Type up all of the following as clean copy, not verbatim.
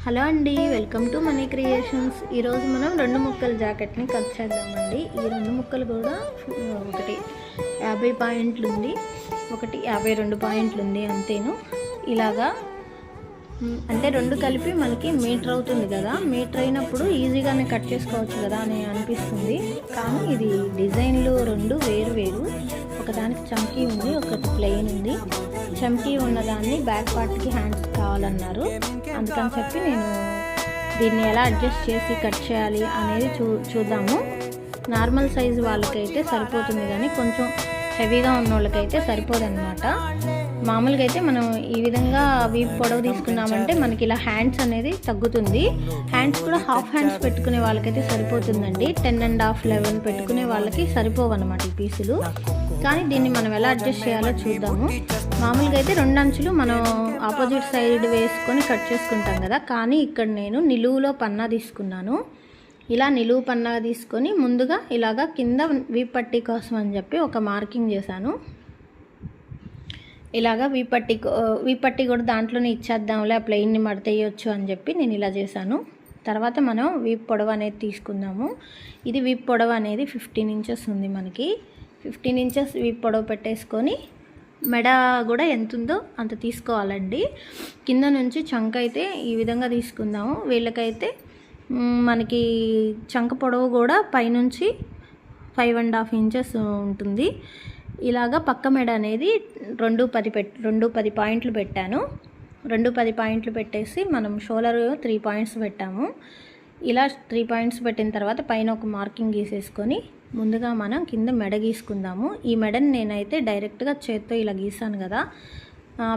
Hello అండి, welcome to money creations. ఈరోజు మనం 2 ముక్కల జాకెట్ని కట్ చేద్దామండి. ఈ 2 ముక్కలు కూడా ఒకటి 50 పాయింట్లు ఉంది, ఒకటి 52 పాయింట్లు ఉంది. అంతేను. ఇలాగా అంటే 2 కలిపి మనకి మీటర్ అవుతుంది కదా. మీటర్ అయినప్పుడు ఈజీగానే కట్ చేసుకోవచ్చు కదా అని అనిపిస్తుంది. కానీ ఇది డిజైన్లు 2 వేరు వేరు. ఒకదానికి చమ్కీ ఉంది, ఒకటి ప్లెయిన్ ఉంది. చమ్కీ ఉన్నదాన్ని బ్యాక్ పార్ట్కి హ్యాండ్స్ కావాలన్నారు. అందుకని చెప్పి నేను దీన్ని ఎలా అడ్జస్ట్ చేసి కట్ చేయాలి అనేది చూద్దాము. నార్మల్ సైజు వాళ్ళకైతే సరిపోతుంది, కానీ కొంచెం హెవీగా ఉన్న వాళ్ళకైతే సరిపోదన్నమాట. మామూలుగా అయితే మనం ఈ విధంగా వీప్ పొడవు తీసుకున్నామంటే మనకి ఇలా హ్యాండ్స్ అనేది తగ్గుతుంది. హ్యాండ్స్ కూడా హాఫ్ హ్యాండ్స్ పెట్టుకునే వాళ్ళకైతే సరిపోతుందండి. 10.5, 11 పెట్టుకునే వాళ్ళకి సరిపోవన్నమాట ఈ పీసులు. కానీ దీన్ని మనం ఎలా అడ్జస్ట్ చేయాలో చూద్దాము. మామూలుగా అయితే 2 అంచులు మనం ఆపోజిట్ సైడ్ వేసుకొని కట్ చేసుకుంటాం కదా. కానీ ఇక్కడ నేను నిలువులో పన్నా తీసుకున్నాను. ఇలా నిలువు పన్నా తీసుకొని ముందుగా ఇలాగా కింద వీప్ పట్టీ కోసం అని చెప్పి ఒక మార్కింగ్ చేశాను. ఇలాగా వీప్ పట్టీ కూడా దాంట్లోనే ఇచ్చేద్దాంలే, ప్లెయిన్ని మడతేయొచ్చు అని చెప్పి నేను ఇలా చేశాను. తర్వాత మనం వీప్ పొడవు అనేది తీసుకుందాము. ఇది వీప్ పొడవు అనేది 15 ఇంచెస్ ఉంది మనకి. 15 ఇంచెస్ వీప్ పొడవు పెట్టేసుకొని మెడ కూడా ఎంత ఉందో అంత తీసుకోవాలండి. కింద నుంచి చంక అయితే ఈ విధంగా తీసుకుందాము. వీళ్ళకైతే మనకి చంక పొడవు కూడా పైనుంచి 5.5 ఇంచెస్ ఉంటుంది. ఇలాగా పక్క మెడ అనేది 2 పాయింట్లు పెట్టాను. 2 పాయింట్లు పెట్టేసి మనం షోల్డర్ 3 పాయింట్స్ పెట్టాము. ఇలా 3 పాయింట్స్ పెట్టిన తర్వాత పైన ఒక మార్కింగ్ గీసేసుకొని ముందుగా మనం కింద మెడ గీసుకుందాము. ఈ మెడని నేనైతే డైరెక్ట్గా చేత్తో ఇలా గీసాను కదా.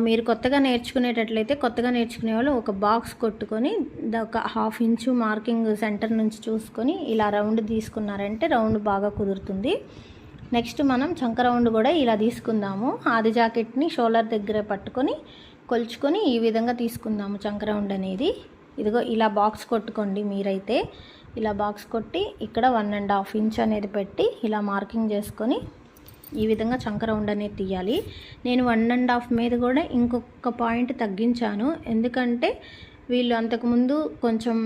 మీరు కొత్తగా నేర్చుకునే వాళ్ళు ఒక బాక్స్ కొట్టుకొని ఒక 1/2 ఇంచు మార్కింగ్ సెంటర్ నుంచి చూసుకొని ఇలా రౌండ్ తీసుకున్నారంటే రౌండ్ బాగా కుదురుతుంది. నెక్స్ట్ మనం చంక రౌండ్ కూడా ఇలా తీసుకుందాము. ఆది జాకెట్ని షోల్డర్ దగ్గర పట్టుకొని కొలుచుకొని ఈ విధంగా తీసుకుందాము చంక రౌండ్ అనేది. ఇదిగో ఇలా బాక్స్ కొట్టుకోండి. మీరైతే ఇలా బాక్స్ కొట్టి ఇక్కడ 1.5 ఇంచ్ అనేది పెట్టి ఇలా మార్కింగ్ చేసుకొని ఈ విధంగా చంక రౌండ్ అనేది తీయాలి. నేను 1.5 మీద కూడా ఇంకొక పాయింట్ తగ్గించాను. ఎందుకంటే వీళ్ళు అంతకుముందు కొంచెం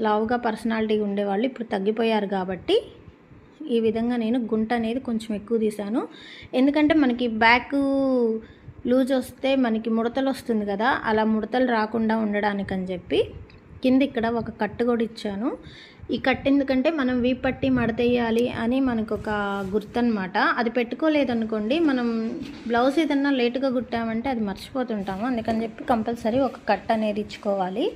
లావుగా పర్సనాలిటీ ఉండేవాళ్ళు, ఇప్పుడు తగ్గిపోయారు కాబట్టి ఈ విధంగా నేను గుంట అనేది కొంచెం ఎక్కువ తీసాను. ఎందుకంటే మనకి బ్యాక్ లూజ్ వస్తే మనకి ముడతలు వస్తుంది కదా, అలా ముడతలు రాకుండా ఉండడానికని చెప్పి కింద ఇక్కడ ఒక కట్టు కూడా ఇచ్చాను. ఈ కట్టు ఎందుకంటే మనం వీప్ పట్టీ మడతేయాలి అని మనకు ఒక గుర్తు అనమాట. అది పెట్టుకోలేదనుకోండి, మనం బ్లౌజ్ ఏదన్నా లేటుగా కుట్టామంటే అది మర్చిపోతుంటాము. అందుకని చెప్పి కంపల్సరీ ఒక కట్ అనేది ఇచ్చుకోవాలి.